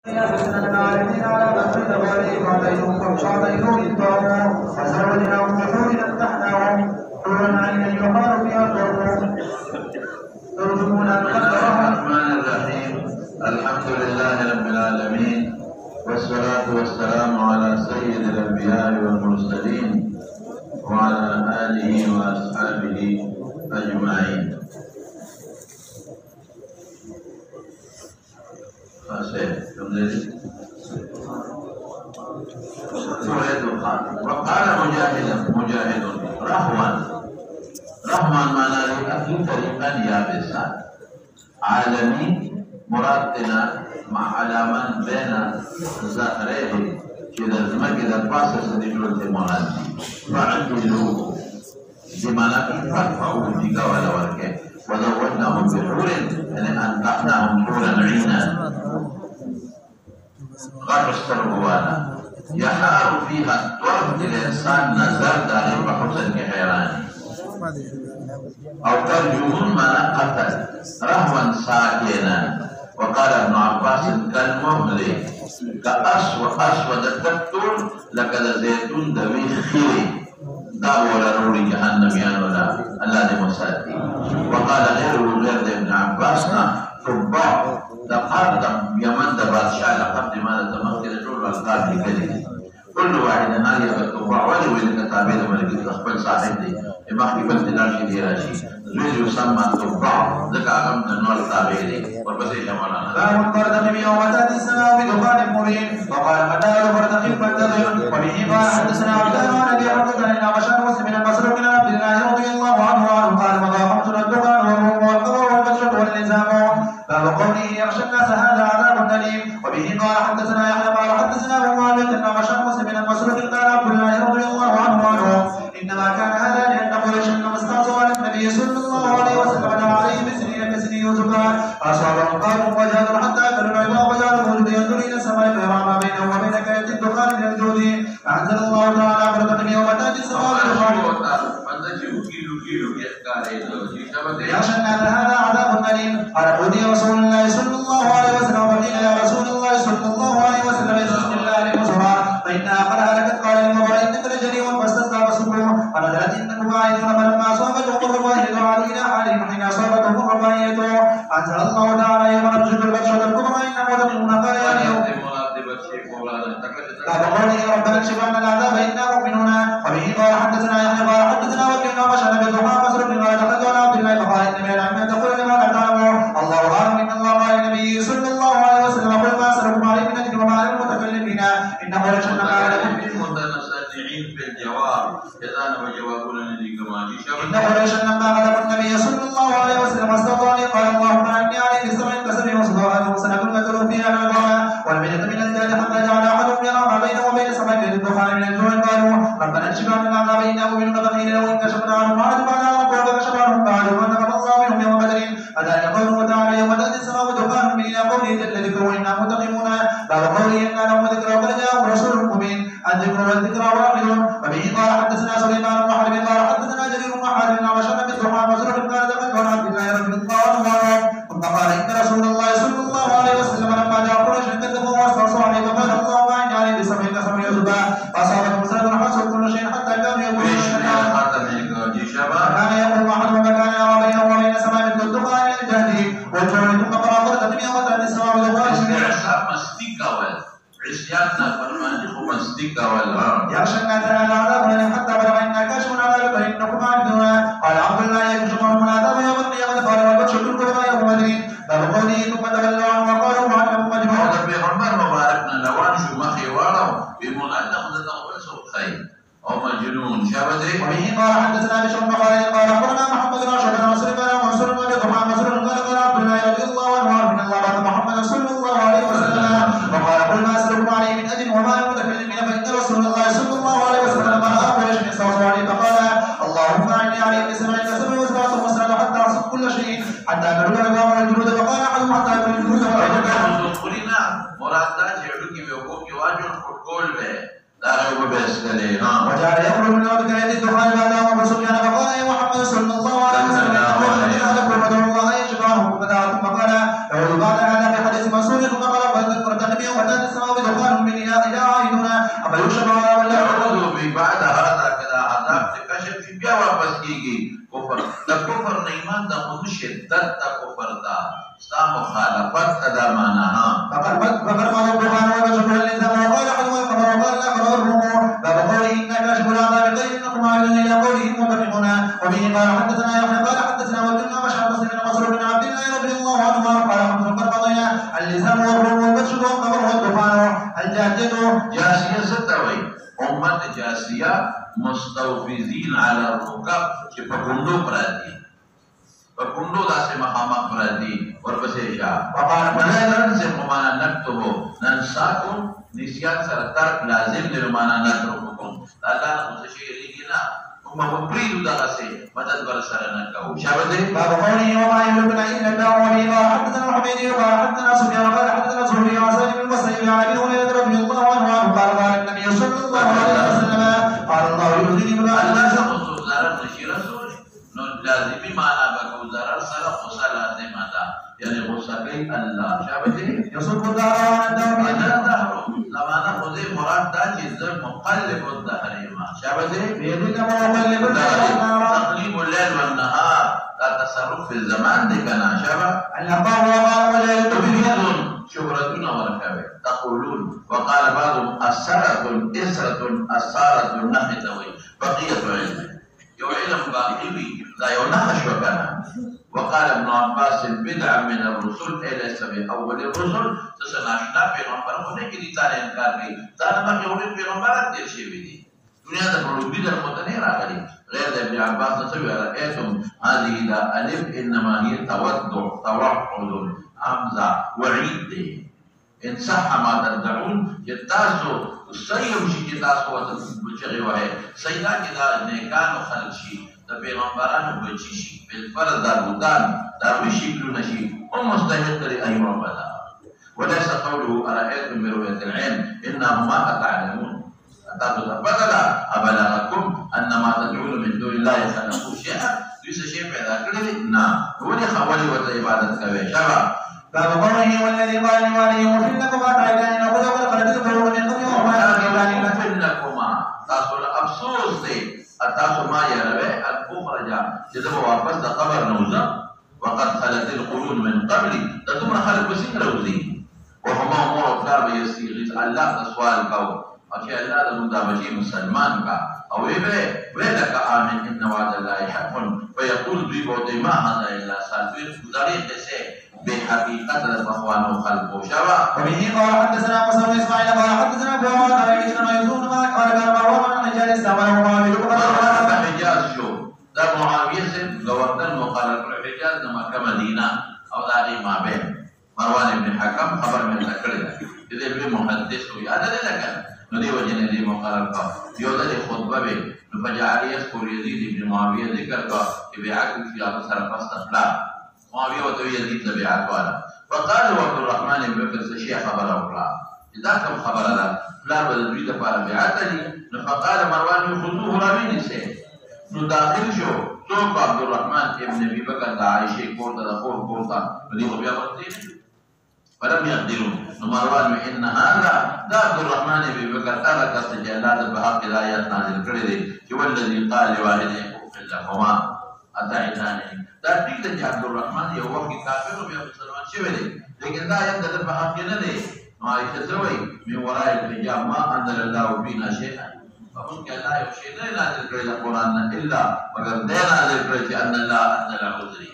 العالمين على بشر الغريب عليهم شاطئهم الطاغوت وزوجناهم بحور امتحناهم حورا عينا يقال فيها الطاغوت ترجمون الرحمن الرحيم. الحمد لله رب العالمين والصلاة والسلام على سيد الأنبياء والمرسلين وعلى آله وأصحابه أجمعين. وقال مجاهد رحمن معنى لأهل طريقا يابسا عالمي مرادنا مع علامان بين ظهريه كذا زمك إذا باسس نجرة مراد فعجلوه بمعنى فارفعوه ديكا ولا وركه وزوجناهم بحور يعني أنكحناهم حورا عينا غير السروانا يحار فيها الطرف الإنسان نظر داري بحسن كحيراني أو ترجمون ما قتل رهوا ساكنا. وقال ابن عباس كالمهل كأسود التبتر لكذا زيتون دوي خيري دار ولا نور جهنم يانولا الله مساتي. وقال غير ابن عباس تبع دقاق يمن دبادشاه لقد لماذا تمكن جول والقاب لكذلك كل واحد نالي بالتبع ولو إن كتابين ملك تخبل صاحبي إما خيبا تناشي ديراشي زوج يسمى تبع ذكا أمن النوال تابعي وبسيش مولانا باب البردق يوم تأتي السماء بدخان مبين وقال قتال البردق فانتظر وبه قال حدثنا عبدان عن أبي عبد الله بشار مسلم من المسروق من عبد الله رضي الله عنه قال مضى خمس الدخان والروم والقمر والبشر والنزام. باب قوله يغشى الناس هذا عذاب أليم. وبه قال حدثنا يحيى قال حدثنا ابو معاويه ان بشار مسلم من المسروق قال عبد الله رضي الله عنه انما كان هذا لان قريشا لما استعصوا على النبي صلى الله عليه وسلم دعا عليه بسنين كسن يوسف فاصابهم قوم وجادوا حتى اكلوا العظام وجعلوا الوجود ينظر الى السماء فيرى ما بينه وبين كيد الدخان من الجود فانزل الله تعالى بردة يوم تاتي السماء يغشى الناس هذا عذاب أليم. قال أودي رسول الله صلى الله عليه وسلم فقيل يا رسول الله صلى الله عليه وسلم بسم الله لمسرى فإنها قد هلكت. قال المرء إنك لجريء فاستسقى فسقوه فنزلت إنكم عائدون فلما أصابتهم الرفاهية عادوا إلى حالهم حين أصابتهم الرفاهية أنزل الله تعالى يوم نبشر البشر الكبرى إنكم تدعون قال يا يوم باب قوله ربنا اكشف عنا العذاب إنا مؤمنون. وبه قال حدثنا يحيى قال حدثنا وكيل بشر بالضحى مسروق قال دخلت على عبد الله فقال إن من العلم أن تقول لما لا تعلمون الله أعلم. إن الله قال النبي صلى الله عليه وسلم قل ما أسألكم عليه من أجر وما على المتكلمين إن قريشا قال لكم المتنازعين في الجواب إذا وجوابنا لديك ما إن قريشا لما غلبوا النبي صلى الله عليه وسلم استطاعني قال اللهم أعني عليه بسبع كسر وصداها سنة نتلو فيها العظام والميتة من الزاد حتى جعل أحدهم يرى ما بينه وبين سمك الدخان من الجوع قالوا ربنا اكشف عنا العذاب إنا مؤمنون فقيل لو انكشفنا عنهم عذابنا ربك كشف عنهم قالوا ونكف الله منهم يوم بدر. فذلك قوله تعالى يوم تأتي السماء دخان من إلى قوله جل ذكره إنا منتقمون. باب قوله إنا لهم ذكرى وقد جاءهم رسول مبين الذكر والذكرى واحد. وبه قال حدثنا سليمان بن حرب قال حدثنا جرير بن حازم بن بشر بالضحى مسروق قال دخلت على عبد الله رضي الله عنه ثم قال إن رسول الله صلى الله عليه وسلم لما جاء قريش كذبوا واستعصوا عليه فقال اللهم أعني عليه بسبع كسر يوسف فأصابتهم سنة حصوا كل شيء حتى كانوا يقولون كان يقول أحدهم فكان يرى بينه وبين سماء مثل الدخان إلى الجهد والجوع ثم قرأ بردة يوم تأتي السماء ودخان يغشى الناس هذا عذاب أليم حتى بلغ إنا كاشفون عذابك إنكم عابدون. قال عبد الله يكشف عنهم العذاب يوم القيامة قال والبطش بالكفر يوم بدر. باب قوله ثم تولوا عنه وقالوا وعنهم مجمعون. بيغمر مباركنا لوان شو مخي وروا بيقول أنهم تتغلسوا خير أو مجنون شابدري. وبه قال حدثنا بشر بن خالد قال أخبرنا محمد بن راشد بن مسروق قال منصور بن أبي ضحى مسروق قال عبد الله رضي الله عنه من الله بعد محمد صلى الله عليه وسلم وقال قل ما أسألكم عليه من أجر وما المتكلمين فإن رسول الله صلى الله عليه وسلم لما رأى قريش استوصوا عليه فقال اللهم أعني عليه بسبع كسر وسبعة وسنة حتى أصب كل شيء حتى أكلوا العظام والجلود وقال أحدهم حتى أكلوا الجلود وجعل يخرج من الأرض كيد الدخان بعد أبو سفيان فقال يا محمد صلى الله عليه وسلم ثم قال يعود بعد هذا في حديث منصور ثم قال فذكرت النبي إلى عائدون أفيكشف على من لا يعود بعد هذا كذا عذاب تكشف في بیا واپس کیږي کفر دا کفر نه ایمان دا خود شدت دا کفر دا ستا مخالفت ادا معناها فقد قال القرآن وكشف الإنسان وقال حلوة القمر وقال الآخر الروم باب قوله إنا كاشف العذاب غير إنكم عائدون إلى قوله متفقون وبه قال حدثنا يحيى قال حدثنا وجدنا مشعر بن مسعود بن عبد الله رضي الله عنهما قال حمد قد قضينا اللسان والروم والبشر والقمر والطوفان الجاهلية جاسية ستوي امت جاسية مستوفزين على الركب چې په ګوندو پراتی په ګوندو داسې مخامخ پراتی ورپسې شا وقال ملائکه سے معنا نكتبو ننساكم نسيان سره ترک لازم دی معنا نترککم الله نه څه شي لري نه هم پریدو دغه مدد بر سره نه کوو شابه باب قوله وما يملكنا الا الله وبه قال حدثنا الحميدي قال حدثنا سفيان قال حدثنا زهري عن سالم بن المسيب عن ابي هريره رضي الله عنه قال قال النبي صلى الله عليه وسلم قال الله يؤذيني بما الله سبحانه وتعالى نشي رسول نو لازمي معنا بكو ضرر سره غصه لازم ده يعني غصه کوي الله شابه يصب الدار وعنده الدهر لما ناخذ مراد دا چې مقلب الدهر ما شابه بيدك مقلب الدهر تقليب الليل والنهار دا تصرف في الزمان دي كان شابه الأخبار وما ولا تبيض شهرتنا وركبه تقولون وقال بعضهم أسرة إسرة أسارة نحتوي بقية علم يعلم باقي لا يناقش وكان وقال ابن عباس بدعة من الرسل أي ليس بأول الرسل تسناشنا في غنبر هنا كده تاني انكار كي تاني ما يقولون في غنبرات دير شيء بدي دنيا ده بلو بيد المتنير عليه غير ابن عباس نسوي رأيتم هذه دا ألف إنما هي توحد حمزة وعيد دي إن صح ما تدعون يتاسو السيم شي يتاسو وتبجغي وهي سيدا كده نيكان وخلق شي دا پیغمبرانو بچی شي بالفرد دارودان داروی شکلو نشي هم مستحق لأي ربنا وليس قوله أرأيتم برؤية العين إنهما أتعلمون بدلا أبلغكم أن ما تدعون من دون الله خلقوا شيئا ليس شيء في ذاكره نعم ولي خولي وتعبادة كوي شبا باب قوله والذي قال لواليه وفي لكم أتعيدان نقول وقد تكفرون من قبل وما لكما تاسو الأفسوس دي تاسو ما يروي الكفر جاء جذب واپس د قبر نوزا وقد خلت القرون من قبل تمر خلق بسين روزي وهما امور افكار بيسيغ الله سوال كو اكي الله د مدابجي مسلمان کا او ويلك امن ان وعد الله حق فيقول بي ما هذا الا سالفين طريق سے بحقيقة الأخوان خلقه شبا وبه قال حدثنا موسى بن إسماعيل قال حدثنا أبو عمر قال حدثنا يزور ما قال كان مروان عن حجاز استعمله معاوية وقال حجاز شو ده معاوية سن گورنر وقال كل حجاز نما كمدينة أو داري ما بين مروان بن حكم خبر من ذكر إذا بي محدث هذا لك ندي وجن دي مقال کا يودا دي خطبه به فجعل يذكر يزيد بن معاوية ذكر کا بيعت في أبصر فاستقلال معاوية وتو يزيد تبعات والا فقال عبد الرحمن بن بكر الشيخ خبر أولا إذا كم خبر لا فلان بدوي دفع بيعتني فقال مروان يخذوه رامين سي نداخل شو سوق عبد الرحمن ابن أبي بكر عائشة كورتا دخول كورتا بدي خبيا مرتين فلم يقدروا مروان إن هذا دا عبد الرحمن ابن بكر ترك استجلال بحق الآيات نازل كردي هو الذي قال لوالده أغفر لهما أتعداني دا ٹھیک ہے عبد الرحمن یو وقت کافر او مسلمان شوی دی لیکن دا یم د په حق نه دی نو عائشہ زوی می ورای الحجاب ما انزل الله فينا شيئا فمن كان لا يشهد لا نازل کړی القرآن الا مگر دا نازل کړی چې ان الله انزل عذري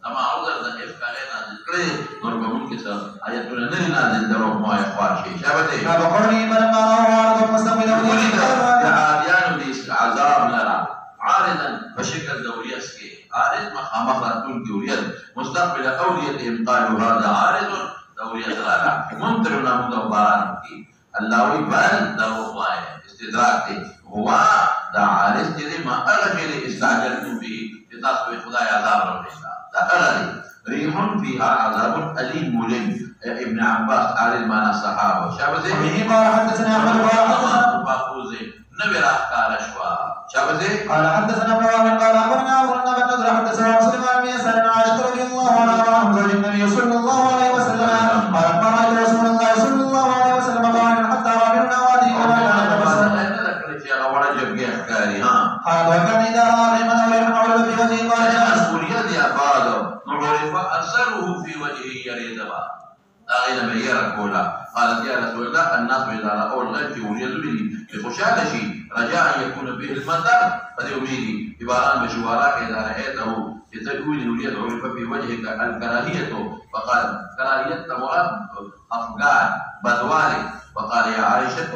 اما عذر د اف کله نازل کړی نور به مونږ څه آیتونه نه نازل درو مو اخوار شي شابه باب قوله من قال وعرض المستقبل ولد عادیان دي عذاب لرا عارضا بشكل دوري اسكي عارض مخامخ راتون کی اوریت مستقبل اولیتهم قالوا هذا عارض دوریت رالا ممترنا مدباران کی اللہ وی بل درو استدراک تے ہوا دا عارض تیدے ما اغفر استعجلتم بھی تتاثر خدا عذاب رب دا اغفر ریحن فيها عذاب أليم ملم ابن عباس عارض مانا صحابه شابه وبه قال حدثنا أحمد قال باقوزه نبي راح قال شوا شابه قال حدثنا مروان قال أخبرنا أبو بن نضر حدثنا مسلم بن يسار عن عائشة رضي الله عنها عن زوج النبي صلى الله عليه وسلم قال ما رأيت رسول الله صلى الله عليه وسلم قائما حتى كولا. قالت يا رسول الله الناس إذا رأوا الغيث وليدوا به بخشالة شيء رجاء أن يكون به المطر فليؤمني بباران بشوارك إذا رأيته يتقول وليدعو ففي وجهك الكراهية. فقال كراهية مراد أفقال بدوالي. فقال يا عائشة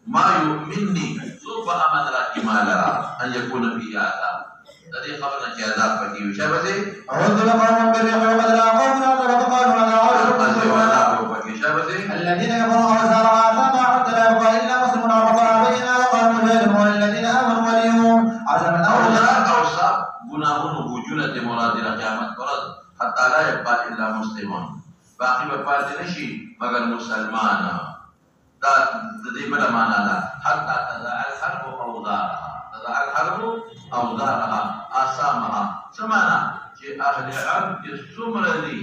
ما يؤمنني ثم أمن رأي ما لرى أن يكون في هذا. الذي قبلنا كذاب فكي وشابته أعوذ لقوم بالريح وقد لا قوم عذر فقالوا هذا عارض فكي شابته الذين يكفرون وساروا ما حتى لا يبقى إلا مسلم وقال بيننا وقال مجاهد والذين آمنوا وليهم عزم الأولى أوصى بناهن وجولة مراد قيامة مراد حتى لا يبقى إلا مسلمون. باقي بفاتي نشي مگر مسلمان تدي بلا معنى لا حتى تدع الحرب أوزارها. تدع الحرب أوزارها أسامها سمانا شيء أهل العرب السمر دي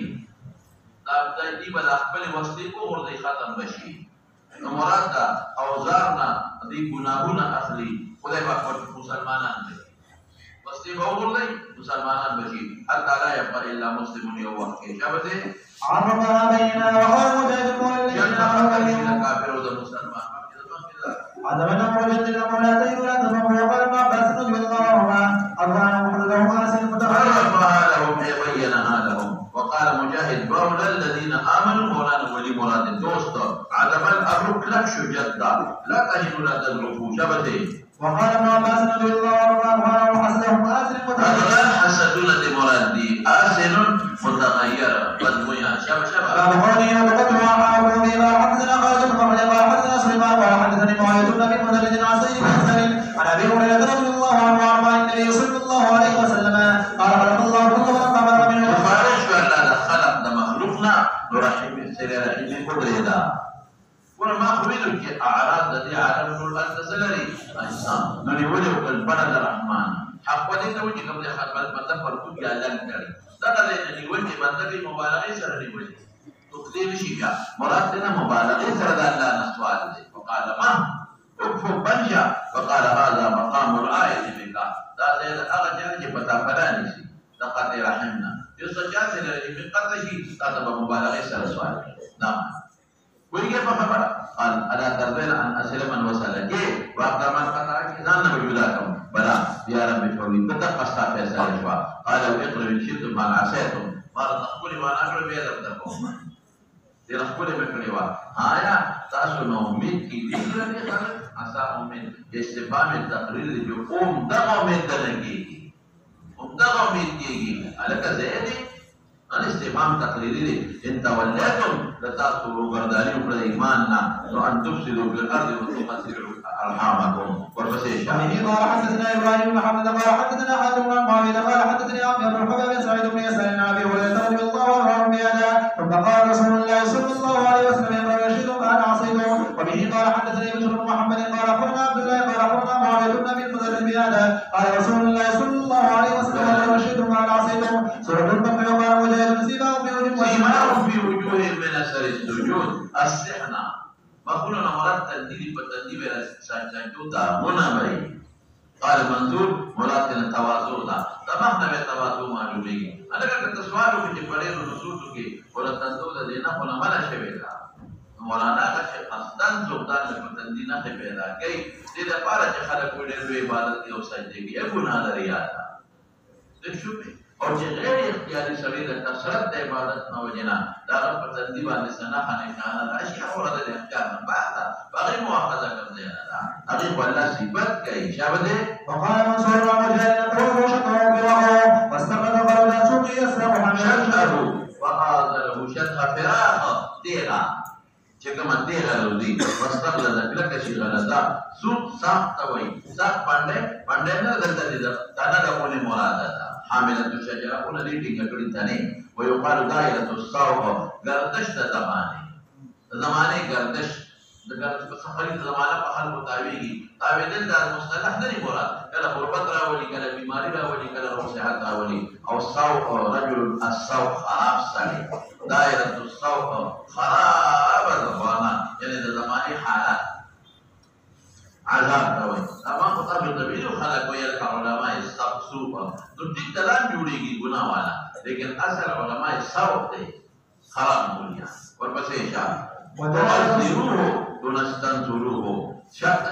دي بدا أقبل وصدي أغر دي ختم بشي. مراد أوزارنا دي بناهنا أخلي خذي بقى مسلمانا وصدي أغر دي مسلمانا بشي حتى لا يبقى إلا مسلم يوم كيشابته عرفها بيننا وقال مجاهد والذين آمنوا وليهم عذبنا وجد المولاتين ولا تفهموا وقال ما عباس رضي الله عنهما أربعا وحدهم أنس عرفها لهم بينها لهم. وقال مجاهد مولى الذين آمنوا مولانا ولي مراد الدوست عدم الأمر كلكش جدا لا تهنوا لا تذرفوا شبته. وقال ابن عباس رضي الله عنهما وحسدهم آسن متغير حسدون مراد دي آسن متغير بدميا شبه باب قوله وقتلوا أعمالكم بما حدثنا خالد بن محمد قال حدثنا سليمان قال حدثني معاوية بن مدلج عن سيد بن سهل عن أبي هريرة رضي الله عنه وعن النبي صلى الله عليه وسلم قال خلق الله كل من قبل منه فارش ولا خلق مخلوقنا نرحم سير رحيم قدرنا وما خبيرك أعراض الذي عالم الأرض سلري إنسان من يوجه البلد الرحمن حق ودين وجه قبل خلق متفر كل يعلم كريم ذكر لأن وجه متفر مبالغة سر وجه تقديم شيئا مرادنا مبالغة سر لا نسوال فقال ما اكفر بنجا فقال هذا مقام الآية بك ذا أغجر جبتا فلاني لقد رحمنا يستجاز لأن من قطشي هذا مبالغة سر سوال. نعم ويجي فخبر قال ألا ترضين أن أسلم وسلك وأقدم القطع إذا وجودكم بلى يا رب فوي تتقصى في سالفة قال اقرأ إن شئتم ما عسيتم ما تقولي وأنا أقول بيد بدكم تقولي بكلوا هايا تاسو من كي دي خلق عسى من استفهام التقرير يقوم دغوا من دنجي دغوا من جيجي على كذا الاستفهام تقريري إن توليتم لتأكلوا برداني وفي إيماننا وأن تفسدوا في الأرض وتقتلوا أرحامكم والبسيشة. قال حدثنا إبراهيم بن حمد قال حدثنا حاتم بن معاوية قال حدثني عمي بن حباب سعيد بن يسار عن أبي هريرة رضي الله عنه بهذا ثم قال رسول الله صلى الله عليه وسلم يقرأ يشهد أنا عصيته. وبه قال حدثني بشر بن محمد قال أخبرنا عبد الله قال أخبرنا معاوية بن أبي المدلل بهذا قال رسول الله صلى الله عليه وسلم يقرأ يشهد أنا عصيته. سورة الفتح وقال مجاهد سيماهم في وجوههم من أثر السجود السحنة مقولنا مراد تنديل فتنديل سجود هنا بري. قال منظور مراد التواضع تمامنا بالتواضع معلومي أنا كنت سؤال في جبريل الرسول كي ولا تندول لنا ولا ملا شبيلا مولانا كشيء أصلاً سلطان فتندينا خبيلا كي إذا بارك خلق ولي عبادة يوسجدي يكون هذا رياضة تشوفي और गैर इख्तियारी शरीर कसरत इबादत न वजना दाग पतंदी वाले सना खाने खाना अशिया और अदर इख्तियार में बात बाकी मुआखजा कर देना था अभी वल्ला सिबत का इशारा दे وقال منصور ومجاهد نقول شكره بوعه واستقر قول سوق يسرع شكره وهذا له شتها فراغ ديغا چکم ديغا لودي واستقر ذلك شيء غلطا سوق صاف توي صاف پانڈے نہ دلتا دي دانا دا کونے مراد حاملة الشجرة ولا ليدي كقولين تاني ويقال دائرة الصوف قردش زماني قردش بس خليل زمانه بحال متابعي تابعين ده المصطلح ده مراد كلا غربت راولي كلا بيماري راولي كلا روح صحت راولي أو الصوف رجل الصوف خراب سالي دائرة الصوف خراب زمانه يعني ده زماني حالات عذاب راولي تمام مطابق طبيعي وخلق ويا العلماء الصوف نتيجة كلام جوړيږي ګناه والا لیکن اصل علماء صوف دي خراب mulia. ورپسې شاه وتنزلوه تنستنزلوه شق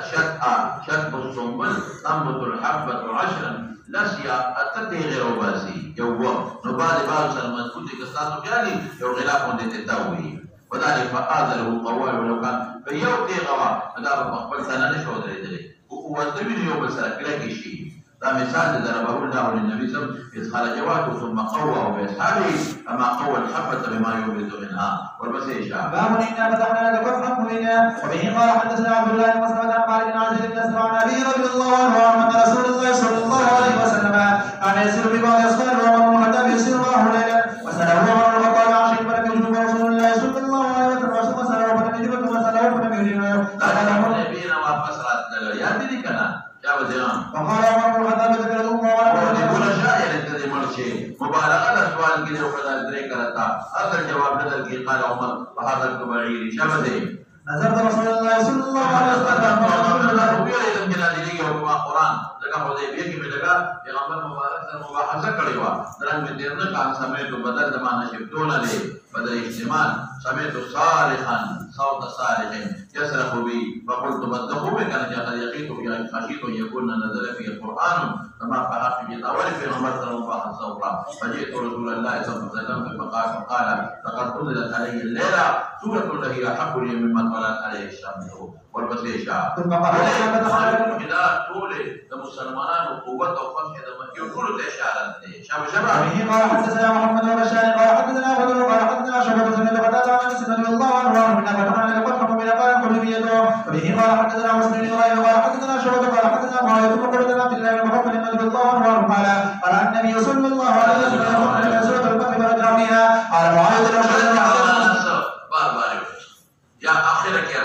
السنبل تنبت الحبة عشرا لسيا أتتي غير وباسي يوم نبالي بعض سلمتكوتي كستاتو كالي يو غلاف ونده تتاوي وذلك فآذره قوال ولو كان فيوتي غوا أدابا مقبل سنة نشو دريدلي وقوانتمين يوم بسرق لكي شيء ده مثال ضربه الله للنبي صلى الله عليه وسلم إذ خرج جواته ثم قواه بأصحابه أما قوى الحبة بما يبرد منها والبسيط باب إنا فتحنا لك فتحا مبينا وبه قال حدثنا عبد الله بن مسعود عن مالك بن عازب بن أسمع عن أبي رضي الله عنه أن رسول الله صلى الله عليه وسلم كان يسير ببعض أصحابه ومن حتى يسير الله ليلا وسأله عمر الخطاب عن شيء فلم يجب رسول الله صلى الله عليه وسلم وسأله فلم يجب وسأله فلم يجب نبينا وفسرت يا بني كنا يا وزيران وقال عمر الخطاب ذكر الله عنه يقول شاعر انتدي مرشي مبالغة سؤال كده وكذا ذري كرتا هذا الجواب بدل كي قال عمر وهذا الكبعيري شبدي نظرت رسول الله صلى الله عليه وسلم وبيري كنا دي وما قرآن لكن حديبية كي بدأ يغمر مبارك مباحثة كريوا درن من ديرنا كان سمعت بدل زمان شفتونا لي بدل اجتماع سمعت صارخا صوت صارخ يصرخ بي فقلت بدخوا بك أنا يقيت في خشيت يكون نزل في القرآن كما قرأت في الأول في غمرت المباحث صوتا فجئت رسول الله صلى الله عليه وسلم فقال لقد أنزلت عليه الليلة سورة هي أحب لي مما طلعت عليه الشمس والبسيشة ثم قال إلى طول المسلمان وقوة وفتح دمكي وكل إشارة شباب به قال حدثنا محمد بن بشار قال حدثنا بدر قال حدثنا شعبة بن قتادة عن انس رضي الله عنه ان فتحنا لك فتحا من قال حديبيته وبه قال حدثنا مسلم بن غير قال حدثنا شعبة قال حدثنا معاوية بن قرة عبد الله بن محمد رضي الله عنه قال النبي صلى الله عليه وسلم من سورة الفتح فرجع فيها قال معاوية بن يا أخيرك يا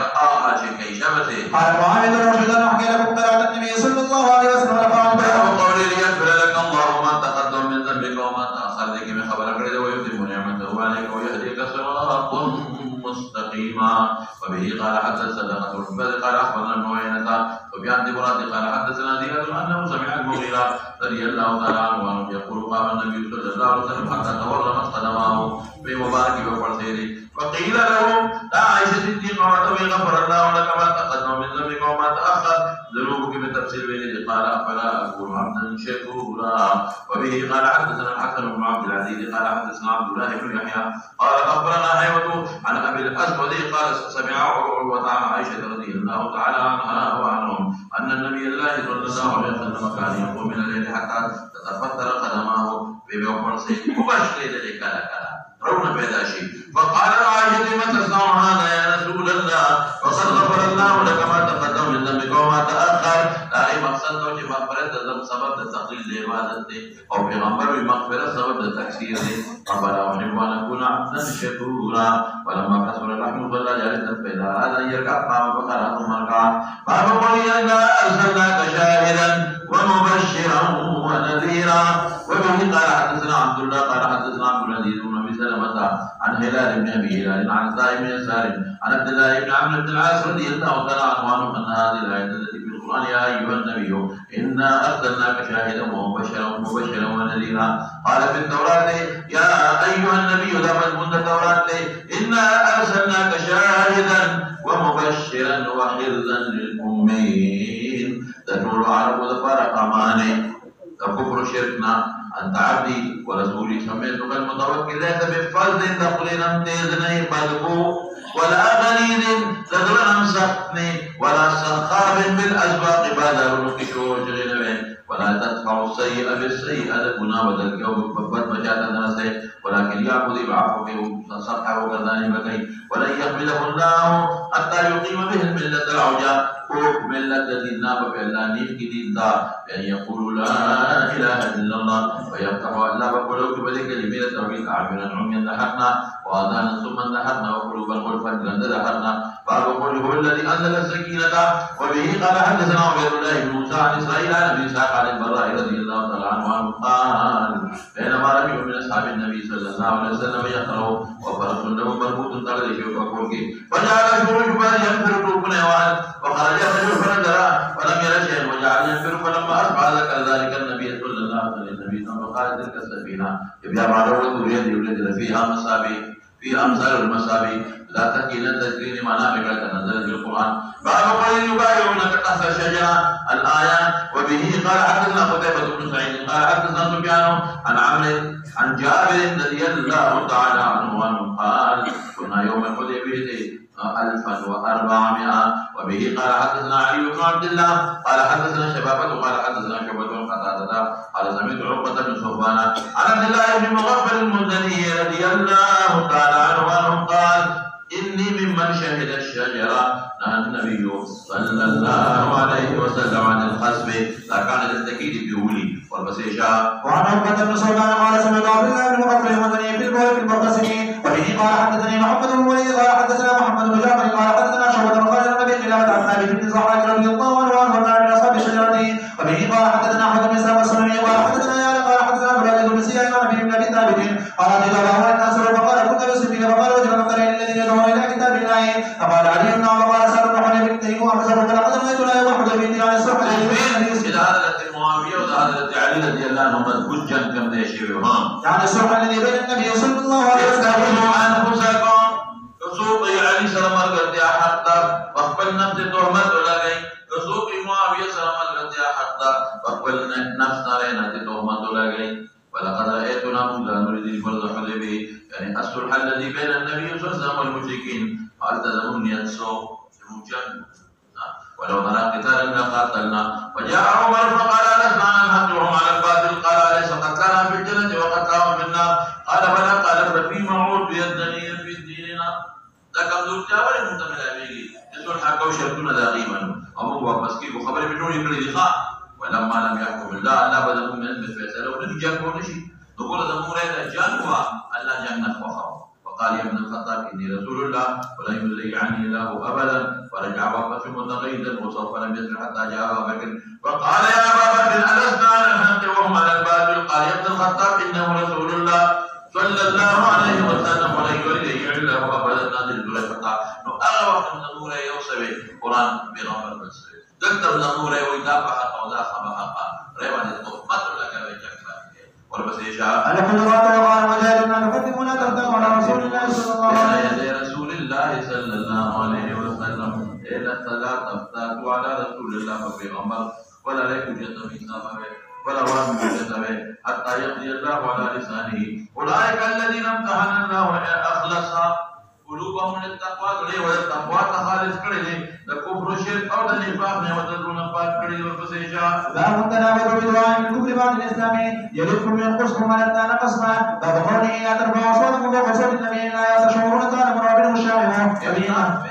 أجل كي شبتي قال معاوية بن رشيد أحكي لكم قراءة النبي صلى الله عليه وسلم وقولي ليغفر لك الله ما تقدم من ذنبك وما تأخر لك من خبرك رضا ويتم نعمته عليك ويهديك صراطا مستقيما وبه قال حتى صدقة الحبذ قال أخبرنا ابن عيينة وبعن دبرات قال حدثنا زياد أنه سمع المغيرة رضي الله تعالى عنه يقول قام النبي صلى الله عليه وسلم حتى تورمت قدماه في مبارك وفرسيره وقيل له لا عائشة الصديقة غفر الله لك ما تقدم من ذنبك وما تأخر ذنوبك بالتفسير بينه قال أفلا أكون عبدا شكورا وبه قال حدثنا الحسن بن عبد العزيز قال حدثنا عبد الله بن يحيى قال أخبرنا حيوة عن أبي الأسود قال سمع عروة عن عائشة رضي الله تعالى عنها وعنهم أن النبي الله صلى الله عليه وسلم كان يقوم من الليل حتى تتفتر قدماه في فرسه مباشر ذلك رون پیدا شي فقال عائشة ما تصنع هذا يا رسول الله وقد غفر الله لك ما تقدم من ذنبك وما تأخر لا مقصد هو چې مغفرت د ذنب سبب د تقلیل د عبادت دی او پیغمبر وی مغفرت سبب د تکثیر دی ربنا ونعم نكون عبدا شكورا ولما كسر اللحم صلى جالسا فإذا أراد أن يركع قام فقرأ ثم ركع باب قل إنا أرسلناك شاهدا ومبشرا ونذيرا وبه قال حدثنا عبد الله قال حدثنا عبد العزيز بن أبي سلمة عن هلال بن أبي هلال عن سائب بن يسار عن عبد الله بن عمرو بن العاص رضي الله تعالى عنه أن هذه الآية التي في القرآن يا أيها النبي إنا أرسلناك شاهدا ومبشرا ونذيرا قال في التوراة يا أيها النبي لما كنت التوراة إنا أرسلناك شاهدا ومبشرا وحرزا للأمين تدور على مظفر أمانه كفر شركنا أنت عبدي ورسولي سميتك المتوكل ليس بفضل تقلنا تيزني بدبو ولا غليظ تدرنا مسخني ولا سخاب بالأسواق بدر نكشوش غنبه ولا تدفع السيئة بالسيئة لكنا وتلقوا بفضل مجال الناس ولكن يعبد بعفوك وصفحه وكذاني بكي ولن يقبله الله حتى يقيم به الملة العوجاء ملة ديننا وبإعلانه دين بأن يقولوا لا إله إلا الله ويفتحوا الله وقلوك بذكر من التوحيد أعبنا عميا ذهبنا وآذانا ثم ذهبنا وقلوبا غلفا لن ذهبنا فأقول هو الذي أنزل السكينة وبه قال حدثنا عبيد الله بن موسى عن إسرائيل عن أبي إسحاق عن البراء رضي الله تعالى عنه قال بينما رجل من أصحاب النبي صلى الله عليه وسلم يقرأ وفرس له مربوط تغلي وقول وجعل شرجبا ينفر ركنا وخرج يخرج فنزل ولم ير شيئا وجعل ينفر فلما أصبح ذكر ذلك النبي صلى الله عليه وسلم وقال تلك السفينة يبيع بعده وذريته التي فيها مصابيح في أمثال المصابيح لا تكيلن تذكير منامك تنزل في القرآن. باب قول يبايعونك تحت الشجرة الآيات. وبه قال حدثنا قتيبة بن سعيد قال حدثنا سفيان عن عمرو عن جابر رضي الله تعالى عنه قال كنا يوم الحديبية 1400. وبه قال حدثنا علي بن عبد الله قال حدثنا شبابة قال حدثنا شعبة قتادة قال سمعت عقبة بن صفوان عن عبد الله بن مغفل المزني رضي الله تعالى عنه قال إني ممن شهد الشجرة نهى النبي صلى الله عليه وسلم عن الخسف لا كان للتكيد بولي والبسيشة. وعن عقبة بن صفوان قال سمعت عبد الله بن مغفل المزني في البول في المقتسم. وبه قال حدثني محمد بن وليد قال حدثنا محمد بن جعفر قال حدثنا شعبة قال النبي خلافة عن ثابت بن ضحاك رضي الله عنه وكان من أصحاب الشجرة. وبه قال حدثنا أحمد بن سلمة السلمي قال حدثنا يا قال حدثنا بريدة بن سياح عن ابن أبي ثابت قال أتيت أبا الناس فقال كنت بسبيل فقال رجل من قرين الذين يدعون إلى كتاب الله فقال علي بن عمر قال سأل بن حنيف تهيم وأمسك فلقد رأيت لا يوم الحديبية عن الصبح إلى هذا معاوية وهذا علي رضي الله عنه حجا كم ديشيهم يعني الصلح الذي بين النبي صلى الله عليه وسلم. أنفسكم كسوقي علي سلام الله يا حتى وقبل نفس تهمت ولا غير كسوقي معاوية سلام الله يا حتى وقبل نفس نارينا تهمت ولا غير. ولقد رأيتنا مولى نريد الفرد الحديبية يعني الصلح الذي بين النبي صلى الله عليه وسلم والمشركين فالتزموا النية السوء المجن ولو نرى قتالا لقاتلنا. وجاء عمر فقال لسنا على الحق وهم على الباطل قال أليس قتلانا في الجنة وقتلاهم في النار قال بلى قال ففيما عود يدني في ديننا ذاك أمدور جابر مهتم الأبيغي يسول حقا وشركنا داقيما أمو مسكين وخبر بدون يقل لقاء. ولما لم يحكم الله لا بدأوا من الفيصل ونجي جاكوا نشي نقول ذمور إلى جانوا ألا جنة وخوا. وقال يا ابن الخطاب إني رسول الله ولن يضيعني الله أبدا. فرجع وقف متغيظا وسوف لم يسر حتى جاء أبا بكر وقال يا أبا بكر ألسنا على الحق وهم على الباطل قال يا ابن الخطاب إنه رسول الله صلى الله عليه وسلم ولن يضيعني الله أبدا. نادل دولة فقط أغا وقت نمور يوسف قرآن بغمر بسر دكتور نمور ويدافع حقا وداخل حقا ريوان التهمت لك بجكفة والبسيشة. أنا كل ما وقال مجالنا نقدمنا تقدم على رسول الله صلى الله عليه وسلم. يد رسول الله صلى الله عليه وسلم إلى الصلاة تفتاتوا على رسول الله وبيغمر ولا لك جد في سامه ولا وهم جد حتى يقضي الله على لسانه. أولئك الذين امتحن الله أخلص قلوبهم من التقوى والتقوى خالص كريم الكفر الشرك أو النفاق وتدرون نفاق كريم والفسيشة. باب تناول بدعاء من كفر بعد الإسلام يلدكم من قسم من أدنى قسما. باب قوله لا ترفعوا أصواتكم فوق صوت النبي لا تشعرون كان مرابين الشارع يمينا.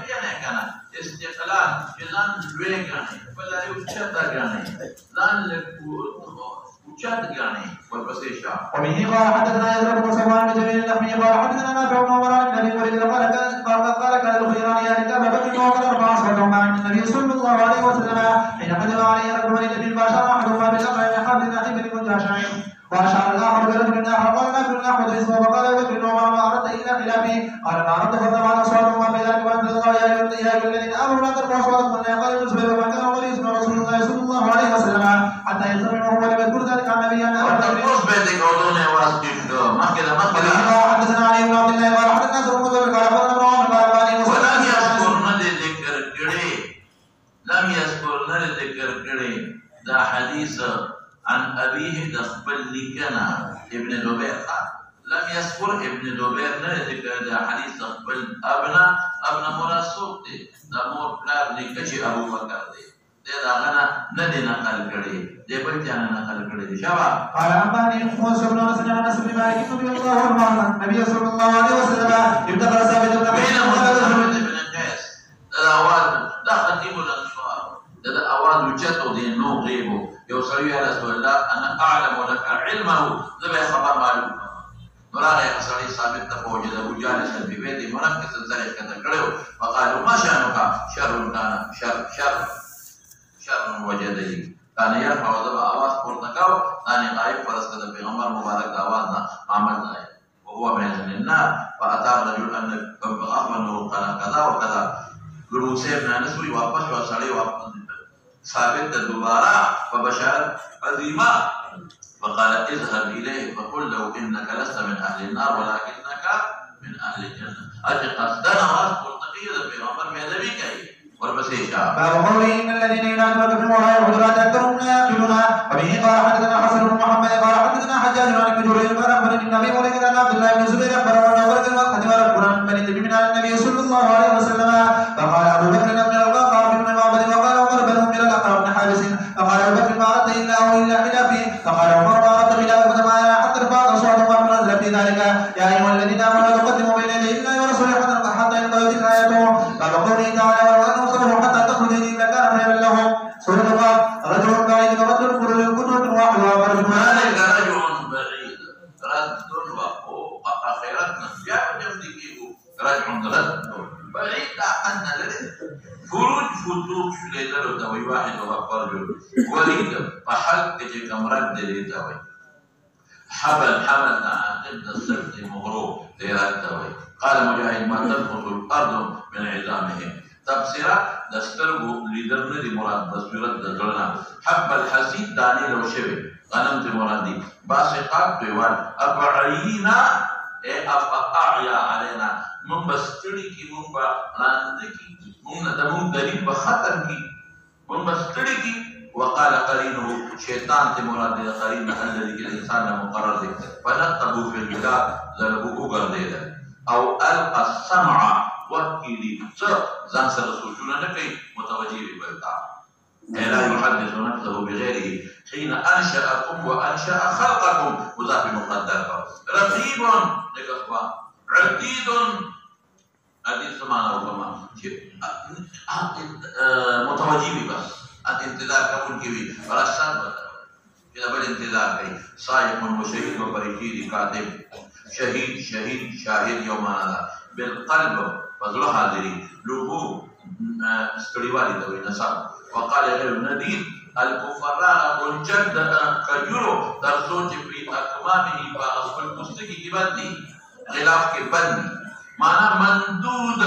استقلال جلان لويغاني فلا يوجد غاني لان وجد غاني والبسيشة. وبه قال حدثنا يزرق بن صفوان بن جميل النحوي قال حدثنا نافع بن عمر عن النبي مريد قال كان الخيران يا ابا بكر وقد رفع اصواتهم عن النبي صلى الله عليه وسلم حين قدم عليه رجل من النبي فاشار احدهما بالامر من حبل نحيب بن جاشع واشار الاخر برجل اخر قال نافع ناخذ اسمه وقال بكر وما اردت الا خلافه قال ما اردت فرفعنا اصواتهم في ذلك وانزل الله يا ايها الذين امنوا لا ترفعوا اصواتكم من قال ابن زبير وما كان ولي اسم رسول الله صلى الله عليه وسلم حتى يستمعوا هو لم يذكر ذلك عن النبي ان حدثنا علي بن عبد الله قال حدثنا سرور بن قال اخبرنا ابن عمر قال لم يذكر ذكر كري ذا حديث عن أبيه دخبل لكنا ابن زبير لم يذكر ابن زبير ذكر ذا حديث دخبل ابن مراسوق ذا مور بلار لكشي أبو بكر ده غنا ندي نقل كري ده بلجانا نقل كري شباب. قال أنباني موسى بن أنس عن أنس بن مالك رضي الله عنه النبي صلى الله عليه وسلم ابتكر ثابت بن الناس ده أواد لا خطيب الأنصار ده أواد وجدوا دين نو غيبه يوصل يا رسول الله أنا أعلم لك علمه ذبح خبر معلوم نراغي أصلي ثابت تفوجد أبو جالس في بيتي مركز ذلك كتكره فقالوا ما شأنك شر كان شر وجدني كان يرفع وضع آواز قرنكاو ثاني قائب فرسكت في غمر مبارك آوازنا عملنا وهو من النار فأتى رجل أن أخبرنه قال كذا وكذا قلوا سيبنا نسوي وابش وصلي وابش ثابت الدبارة فبشرت عظيمة فقال اذهب إليه فقل له إنك لست من أهل النار ولكنك من أهل الجنة. أتقصدنا وأذكر تقييد في عمر بهذا بكي والبسيشة. باب قوله إن الذين ينادونك في الوراء والحجرات أكثرهم لا يعقلون. وبه قال حدثنا حسن بن محمد قال حدثنا حجاج عن ابن جرير قال أخبرني النبي مولد عن عبد الله بن الزبير أخبره أن ولد المقصد والقرآن بن تميم من النبي صلى الله عليه وسلم. فقال أبو بكر بن القعقاع بن معبد وقال عمر بن من الأقرع بن حابس. فقال أبو بكر ما أردت إلا هو إلا خلافي. فقال عمر ما أردت خلافه فما حتى رفعت أصواتهم ونزل في ذلك يا أيها الذين آمنوا لا تقدموا بين يدي الله ورسوله حتى ينقضي تلك آياته. باب قوله تعالى ولو أنصروا حتى تخرج إليه لكان خيرا لهم. سورة رجل بعيد ورجل قدوة واحد وآخر ذلك رجل بعيد رد وفوق آخرتنا يا جمدكيه رد بعيد أن فروج فتوك ليلة دوي واحد وفرج وليد فحق كم رد لدوي حبل عند السبت مغروب لردوي. قال مجاهد ما تنقص الأرض من عظامهم. تفسيرا دسترغو لیدر نه مراد بصورت دزلنا حب الحسید دانی لو شوی غنم ته مرادی باسقات دیوال ابعینا اے افاعیا علینا من بستړي کی من باند کی من دمون غریب بخطر کی من بستړي کی. وقال قرينه شيطان ته مراد دی قرین الذي الانسان مقرر دی فنقبوا في البلاد ضربوا غردیدا او القى السمع وكيلي زان سره سوچونه نه کوي متوجي وي بلتا لا يحدث نفسه بغيره حين انشاكم وانشا خلقكم مضاف مقدر رقيب نكفوا عديد حديث سمعنا وكما متوجي وي بس الانتظار كون كي فرشان كده بالانتظار كي صائم وشهيد وبريد كاتب شهيد شاهد يوم هذا بالقلب فضل حاضري لهو استريوالي دوي نصاب. وقال غير نديد الكفراء منجد كجرو درسوج في أكمامه فأصل المستقي كبندي غلاف كبندي معنى مندود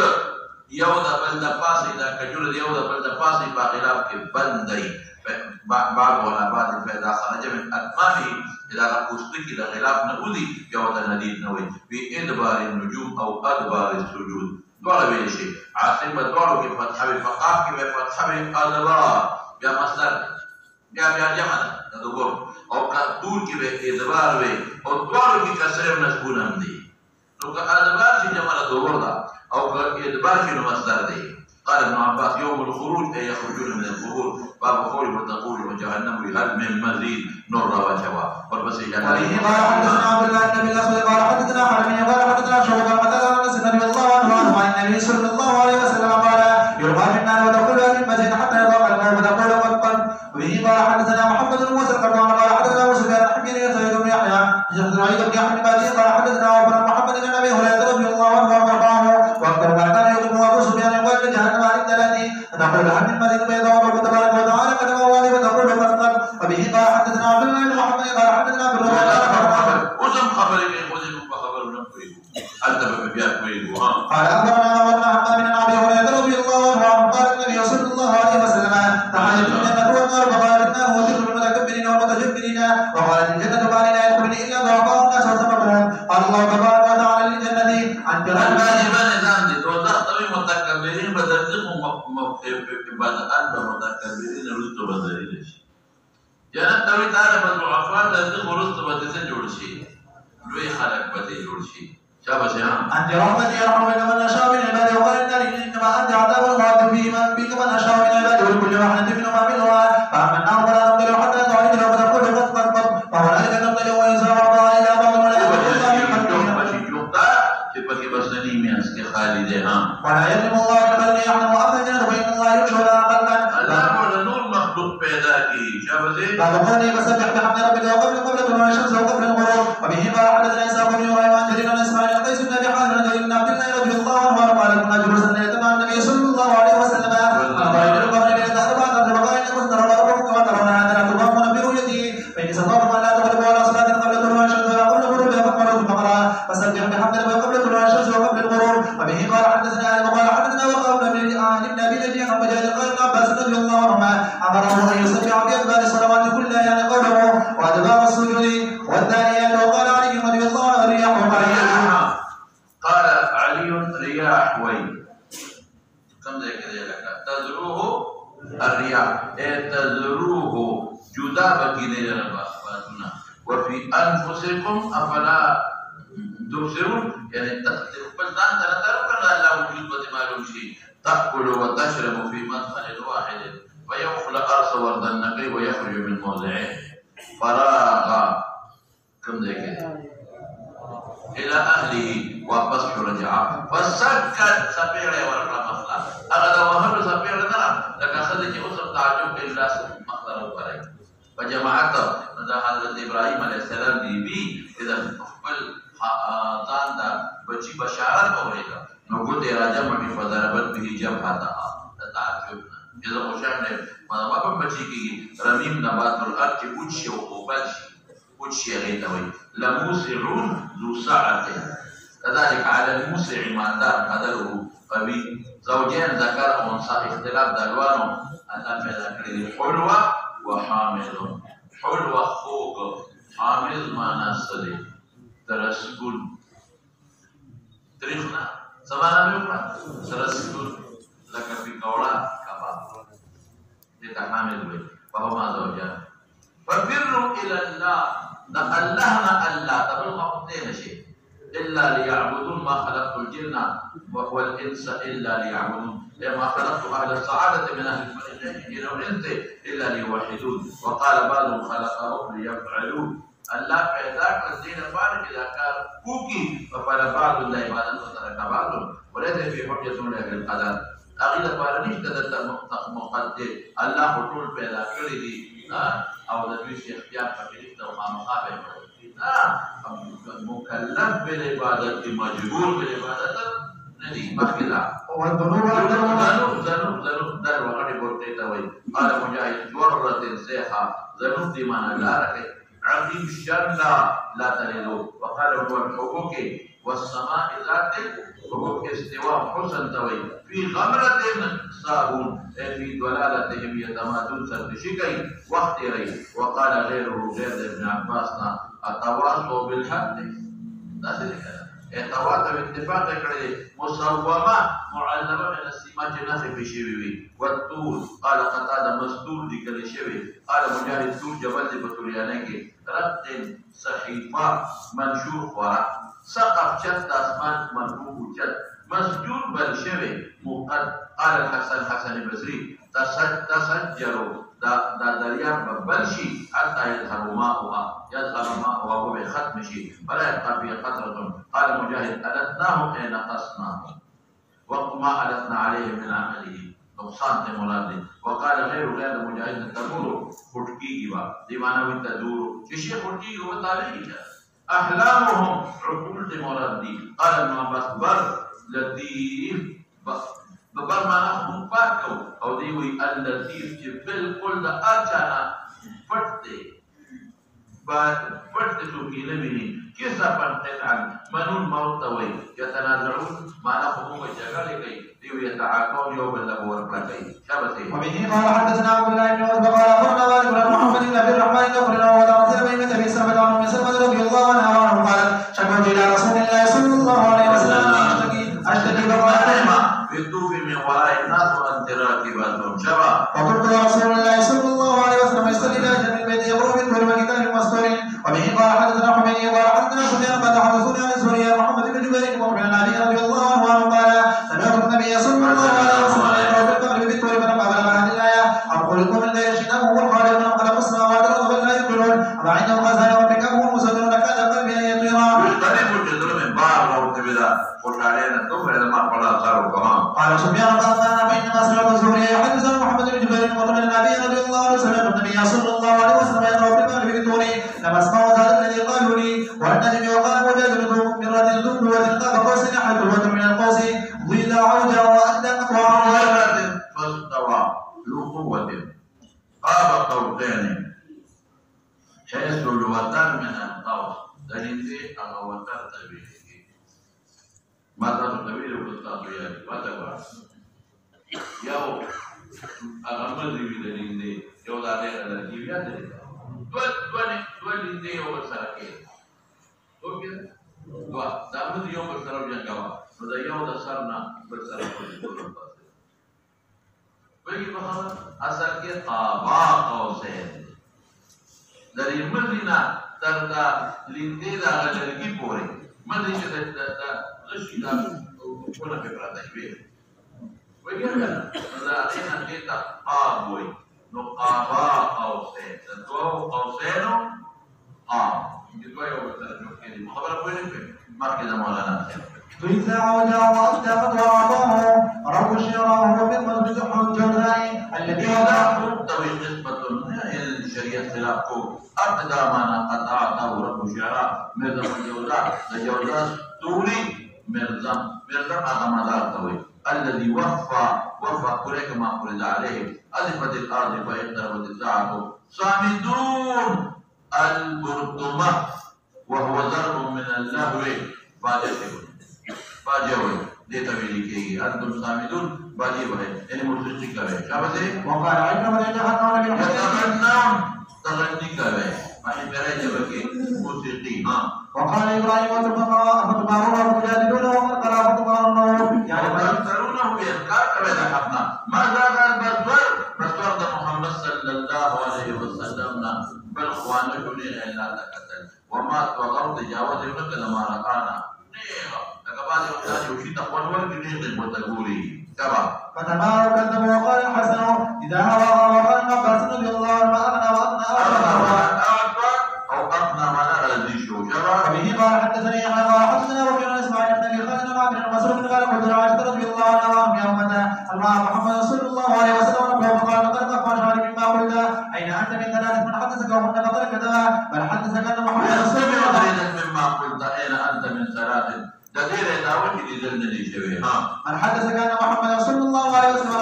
يوضا بلد فاسي دا كجرو يوضا بلد فاسي فغلاف كبندي بعض ولا بعض فإذا خرج من أكمامه إذا المستقي لغلاف نؤذي يوضا نديد نوي بإدبار النجوم أو أدبار السجود. دوار بيشي عاصمة دوار كي فتحة بفقاف كي فتحة بأدبار بيا مصدر بيا جمع تدور أو كدور كي بإدبار بي أو دوار كي كسر نسبون همدي لو كأدبار كي جمع دور دا أو كإدبار كي مصدر دي. قال ابن عباس يوم الخروج أي يخرجون من القبور باب قول وتقول وجهنم هل من مزيد نور وجوا والبصير عليه. قال حدثنا عبد الله بن الاسود قال حدثنا حرمي قال حدثنا شعبة قال انس رضي الله عنه عن النبي صلى الله عليه وسلم قال يرفع في النار وتقول في المسجد حتى يضاق الماء وتقول والقلب. وبه قال حدثنا محمد بن موسى القرآن قال حدثنا ابو سفيان الحميري سعيد بن يحيى سعيد بن يحيى بن قال حدثنا عمر محمد بن ابي هريره رضي الله عنه وارضاه واكثر ما كان يقول ابو سفيان يقول بجهنم عن الثلاث تقول عن المسجد البيضاء رب تبارك وتعالى كتب والي وتقول والقلب. وبه قال حدثنا عبد الله بن محمد قال حدثنا ابن وزم خبرك وزم خبر نقري انت ببيات ويل قال اخبرنا وابن بن ابي هريره رضي الله عنه قال النبي صلى الله عليه وسلم تعالى الجنه والنار فقالتنا هو ذكر المتكبرين والمتجبرين وقالت الجنه ما لا يدخلني الا ضعفاء الناس وسبقهم. قال الله تبارك وتعالى للجنه عن الواجبان نظام دي توضح طبيعي متكبرين بدرجهم بدأت بمتكبرين رزق بدرين جنت توي تعالى بالضعفاء تدخل رزق بدرين جوړ شي لوی خلق بدرين جوړ شي شابه شيخ. أنت رحمتي يرحم بك من أشاء من عبادي وقال النار إنما أنت عذاب المعذب فيه من بك من أشاء من عبادي ولكل واحد منهما منها. فأما النار فلا نمطلع حتى تعيدنا وتقول قد فهنالك نمطلع وينزع بعضها إلى بعض ولا يقول الله من حقنا ولا يظلم الله كمن يعلم أما الجنة فإن الله ينشر لها خلقا الله نور مخلوق پیدا کی شابه بعد قوله فسبح بحمد ربك قبل طلوع الشمس وقبل الغروب. وبه قال حدثنا إسحاق بن إبراهيم عن جرير عن إسماعيل عن قيس بن أبي حازم عن جرير بن عبد الله رضي الله عنه قال كنا جلوسا يتبع النبي صلى الله عليه وسلم فقال القبر إلى أربعة فقال إنكم ترون ربكم كما ترون هذا لا تضامون برؤيته فإن استطعتم أن لا تغلبوا على صلاة قبل طلوع الشمس ولا قبل غروبها فاقرأوا البقرة فسبح بحمد ربك قبل طلوع الشمس وقبل الغروب. وبه قال حدثنا وقال حدثنا وقال ابن أبي لجين عن مجاهد قال ابن عباس رضي الله عنهما أمره أن يسبح بأدبار الصلوات كلها يعني قوله وأدبار السجود والثانيات. وقال علي رضي الله عنه الرياح قال تذروه الرياح تذروه جدا بكيني لنباتنا وفي أنفسكم أفلا تبصرون يعني تقبل ذات تنتركنا لا وجود بتمالهم شيء تأكلوا وتشربوا في مدخل واحد ويخلى أرس ورد النقي ويخرج من موضعه فراغ كم ذي كده إلى أهله وابس رجع فسكت سبيعه ورقا مخلا أغدا وهر سبيعه نرى لك أخذت أسر تعجب إلا مخلا وقرأي فجماعته ندى حضرت إبراهيم عليه السلام دي بي إذا تقبل ځان دا بچی بشارت اورېده نو ګوتې راجمع کړې فضربت به جبهتها د تعجب نه اذا خوشحال دی ما په بچی کېږي رمیم نبات الارض چې اوچ شي او اوبل شي اوچ شي هغې ته وایي لموسعون ذو سعة كذلك على الموسع مالدار قدره قوي زوجين ذكر او انثى اختلاف د الوانو الله پیدا کړی دی حلوه وحامل حلوه خوږ حامل معنا څه دی ترسكون تاريخنا سمعنا بيوكا ترسكون لك في قولا كباب لتحامل به فهو ما زوجان ففروا إلى الله نقلهنا الله تبلغ قدين شيء إلا ليعبدون ما خلقت الجن والإنس إلا ليعبدون لما خلقت أهل السعادة من أهل الجن والإنس إلا ليوحدون وقال بعضهم خلقهم ليفعلون الله پیدا کړ دې لپاره چې دا کار وکړي په بعض د عبادت سره بعض ولته په حجت له القدر هغه لپاره نشته د مقدر الله ټول پیدا کړی دي او د دې اختیار پکې نشته او مخابه مکلف بالعبادت مجبور بالعبادت ندي مخکې او الذنوب ذنوب در وغړي ورته تا وایي قال مجاهد ورته سيحه ذنوب دي معنا لاره عظيم شان لا تلدوا وقال هو الحقوق والسماء ذات حقوق استواء حسن توي في غمرة ساهون في ضلالتهم يتمادون سرتشكي واختيري وقال غيره غير ابن عباسنا التواصل بالحق ذلك التواصل باتفاق مسومة معلمة من السمات نفي في شوي والطول قال قتادة مسطول ذكر شوي قال مجاهد طول جبل بطريانك رد صحيفة منشور خورا سقف شد اسمان مرفوع شد مسجور بل شوي مقد قال الحسن حسن البصري تسجروا دا درياب بلشي حتى يظهر ماؤها وهو بختم شيء فلا يبقى فيه قطرة قال مجاهد ألتناه أي نقصناه وقت ما ألتنا عليه من عمله نقصان مراد وقال غير مجاهد تدور خطكي دي معنى تدور شيء خطكي هو تعليق أحلامهم عقول مراد قال ابن عباس بر لطيف ببر معنا هم پاکو او دی وی اللطیف چې بالکل د اچانا پټ دی پټ څوک یې نه ویني کیسه پټ عن منون موت وی يتنازعون معنا هم جګړه کوي دی وی يتعاقون یو بل له ورکړه کوي شابه وبه قال حدثنا عبد الله بن عتبة قال أخبرنا مالك بن محمد بن عبد الرحمن بن أخبرنا ولا بين أبي سلمة وعن أم سلمة رضي الله عنها قالت شكوت إلى رسول الله صلى الله عليه وسلم أشتكي فقال يطوف من وراء الناس وانت راكبة شبا وقلت يا رسول الله صلى الله عليه وسلم يصلي الى جنب البيت يقرا من كل كتاب مستور وبه قال حدثنا حميد قال حدثنا سفيان قال حدثنا عن سوريا محمد بن جبير وعن ابي رضي الله عنه قال سمعت النبي صلى الله عليه وسلم يقرا بالقبر بالتور فلما بلغ هذه الايه ام خلقوا من غير شيء هو الخالق من خلق السماوات والارض بل لا يقولون اما عنده خزائن ربك هم مسدون كاد قلبي ان يطيرا يختلف الجذور من بعض وارتبلا قلت علينا الكفر لما قال صاروا كمان قال سفيان قال فانما سمعت الزهري يحدث محمد بن جبير وقال النبي رضي الله عنه سمعت النبي صلى الله عليه وسلم يقرا بالقبر بالتور لما اسمعوا هذا الذي قالوا لي والنجم وقال مجاهد من رد ذو قوة قاب قوس احد قوة من القوس ضد عوجا وادى اقوى فاستوى ذو قوة قاب قوسين حيث الوتر من القوس دليل الوتر تبيه ماذا تقبل وتستطيع وتقبل يو أغمض بدليل يو لا غير الذي يدري دول دي يو سركين اوكي دوا دامد يو بسرو جنگوا ودا يو دا سرنا بسرو Bagi bahawa asal ke qaba qausain. Dari Madinah terda lindera dari Pore. Madinah terda Rashida kuna berada di. Bagaimana? Berarti kita qaboi. No qaba qausain. Tentu qausaino Itu yang berterjemah ini. Mukhabarah boleh Maka kita maulana. فإذا وجاء وأصدقت وأعطاه رب الشراء وهو بالمسجد الجوزاء الذي وضعه طوي قسمة الشريعة خلافه أبتدى ما قد أعطاه رب الشراء مرزم الجوزاء طولي مرزم هذا مدار طويل الذي وفى كلك ما فرض عليه أزفت الأرض فاقتربت الساعة صامدون البرطمة وهو ذر من اللهو باجوي ديتا بيليكي أنتم صامدون باجي بهي يعني موسيقى كبير شابسي وقال عكرمة يتحنون يتمنون تغني كبير ما هي بلاجة بكي موسيقى وقال إبراهيم فتمارونه فتجادلونه ومن قرأ فتمارونه يعني فتمارونه بإنكار كبير حقنا ماذا قال بسور محمد صلى الله عليه وسلم بل خوانه إلا تكتل وما توقعوا تجاوز يونك لما رقانا فتماروا كذبوا وقال الحسن إذا هوى وقال عباس رضي الله عنه أغنى وبه قال حدثني يحيى قال حدثنا وكيل إسماعيل بن أبي خالد بن مسعود بن قال قلت لعائشة رضي الله عنها يا أمة الله محمد صلى الله عليه وسلم فقال لقد أخبر شعري مما قلت أين أنت من ثلاث من حدثك وهن فقد كذا بل حدثك أن محمد صلى الله عليه وسلم مما قلت أين أنت من ثلاث تدير دعوة لذلني شوي من حدثك أن محمد صلى الله عليه وسلم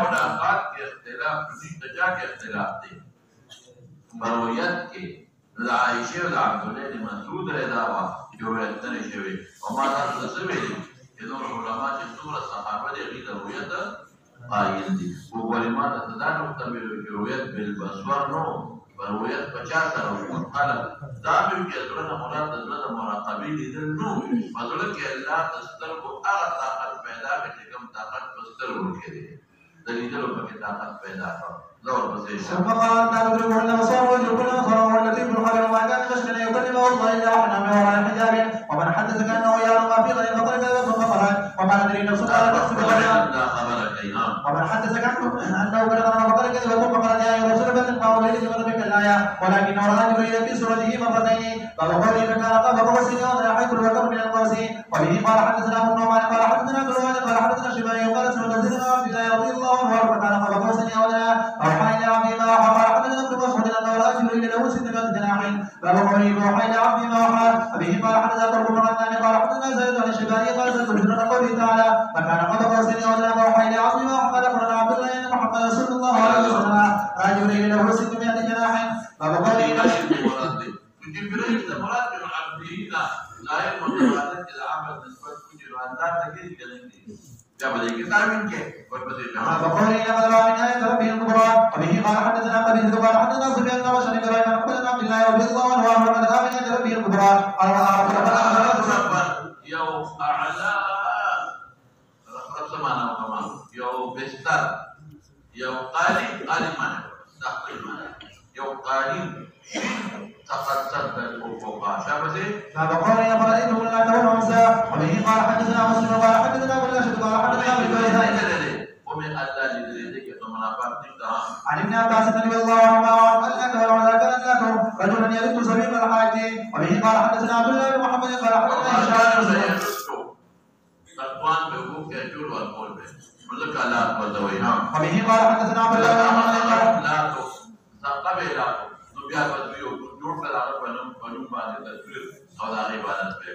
منافات اختلاف تجاك اختلاف مرويات کے عائشہ و عبداللہ نے مسعود رضا جو اتنے شوی وما ذات سویلی اذن علماء جسور صحابہ دے غیر رویت قائل دی وہ علماء تدانو تبیل رویت بالبصور نو رویت 50 رویت قال دامن کے ادرنا مراد ادرنا مراقبی لیدل نو مطلب کہ اللہ تستر کو اغا طاقت پیدا کرنے کم طاقت بستر ہو کے دے دلیدل و پکی طاقت پیدا کر ثم قال لا تدركون بصر ويدركون الخبر واللطيف الخبير وما كان يشمل يكلمه الله الا وحنا من وراء حجاب ومن حدثك انه يعلم ما في غير البطل كذب ثم خرج وما ندري نفس قال نفس ومن حدثك انه بلغ ما بطل كذب ثم قال يا رسول الله ما هو ليس بك الايه ولكن راى جبريل في سورته مرتين فبقول فكان قام بقوسين ومن حيث الوتر من القوسين وبه قال حدثنا ابن نعمان قال حدثنا ابن الوالد قال حدثنا شبابي قال سيدنا عبد الله رضي الله عنه فكان قام بقوسين وحين عبدي ما وحى حدثنا ابن مسعود انه لا جبريل له 600 جناح باب قوله وحين عبدي ما وحى وبه قال حدثنا طرق بن غنام قال حدثنا زيد بن الشبابي قال سالت بن قوله تعالى فكان قد قوسين وجناح وحين عبدي ما وحى قال عبد الله ان محمد صلى الله عليه وسلم لا جبريل له 600 جناح باب قوله جبريل مراد من عبده لا يكون مراد العمل نسبه كل عندها تجد كلمه فقال لقد رأى من آية ربه الكبرى وبه قال حدثنا قبيل قال حدثنا سفيان وشن إبراهيم عن عبد الله رضي الله عنه وقد رأى من آية ربه الكبرى قال يوم أعلى رب سمعنا وكمان يوم بستر يوم قالي مانا تحقيل مانا يوم قالي تقصد بالفوقا شابسي فقال يا فرائده لا تولوا عمسا وبه قال حدثنا مسلم قال حدثنا ابو الاشد قال حدثنا بالبيت ومن الله لذلك فمنافات عن ابن عباس رضي الله عنهما قال لك ولا كان لكم رجلا يرد سبيل الحاج وبه قال حدثنا عبد الله بن محمد قال حدثنا هشام تقوان بحقوق يجول والقول به مذكر لا وزويها وبه قال حدثنا عبد الله بن محمد قال لا تقبل نبيا بدوي جوړ کړه بنوم باندې تصویر او دا عبادت په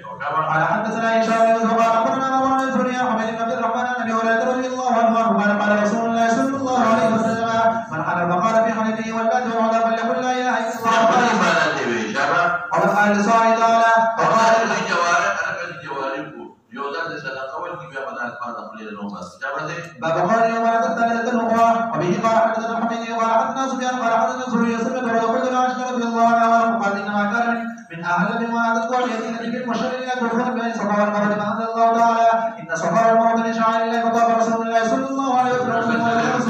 قال حدثنا هشام بن زهير اخبرنا ابو بن سوريا حميد بن عبد الرحمن النبي هريره رضي الله عنه قال رسول الله صلى الله عليه وسلم من حلف قال في حلفه والبدء وعلى فليقل لا اله الا الله قال عبادته بشباب وقال لصاحب تعالى وقال للجوارح انا بالجوارح يوزن صدقه والكبير بدل بعض قليل نوبس جابته باب قال يوم لا تختلف الاخرى وبه قال حدثنا حميد قال حدثنا سفيان قال حدثنا سوريا سمعت وقال عائشه رضي الله عنها قال انما كان من اهل بما تقوى اليتيم في المشرق يكفرون بين الصفا والمروه ما انزل الله تعالى ان صفا والمروه من شعائر الله فطاب رسول الله صلى الله عليه وسلم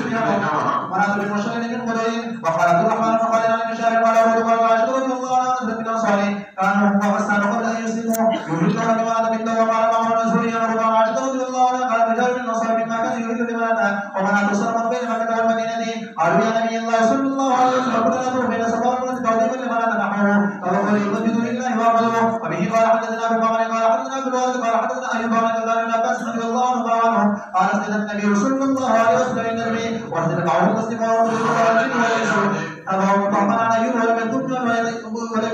بمنى ومنى تصرف بين مكة والمدينة قالوا يا نبي الله صلى الله عليه وسلم كنا نطوف بين الصفا والمروة تعظيما لمنى نحوه فقال يسجد لله وعبده وبه قال حدثنا ابو بكر قال حدثنا عبد الوارث قال حدثنا ايوب عن عبد الله عباس رضي الله عنه قال سجد النبي صلى الله عليه وسلم النبي وسجد معه مسلم أبو طعمان عن أيوب ولم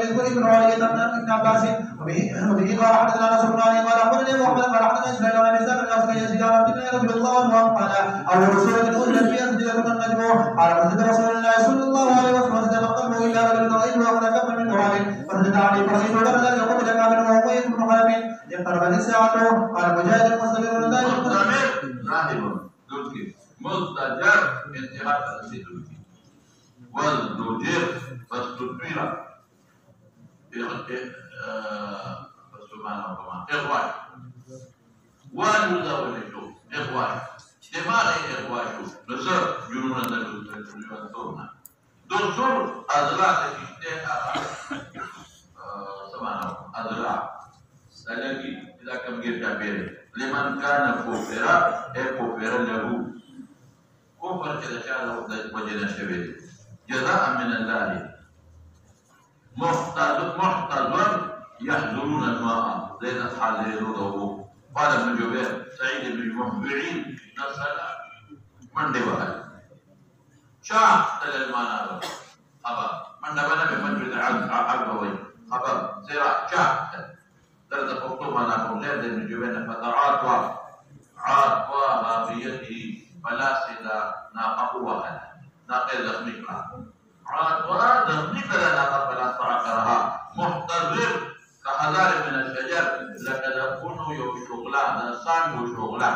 يذكر ابن علي بن عباس وبه قال حدثنا نصر بن علي قال أخبرني محمد قال حدثنا إسماعيل عن أبي سعد عن يزيد عن عبد الله رضي الله عنه قال أول سورة أنزلت فيها سجدة النجم قال فسجد رسول الله صلى الله عليه وسلم وسجد قلبه إلا رجل رأيته وأخذ كفا من تراب فسجد عليه فرأيته بردا يقوم لك من وهو بن خلف اقتربت الساعة قال مجاهد مستمر لا ذاهب مزدجر انتهاء تأسيس والدجر فاستدبر سبحانه وتعالى إخوان والمزاولة إخوان اجتماع إخوان نصر جنون الدجر دكتور أزرع تشتهي سبحانه أزرع الذي إذا كم جبت لمن كان كفرا كفرا له كفر كذا شاء له وجد شبيه جزاء من الله محتضر يحضرون الماء زي أصحاب يروه قال ابن جبير سعيد بن بعيد نسأل من دبها شاء تل الماء أبا من دبنا بمن جد عبوي أبا سيرا شاء درد فقطه مناكم غير ابن جبير فتعاطوا عاطواها بيده فلاسد ناقه ناقه زخمك عاطوا زخمك ناقه فلاسد عقرها محتضر كحذار من الشجر لقد كنوا يشغلا نسان وشغلا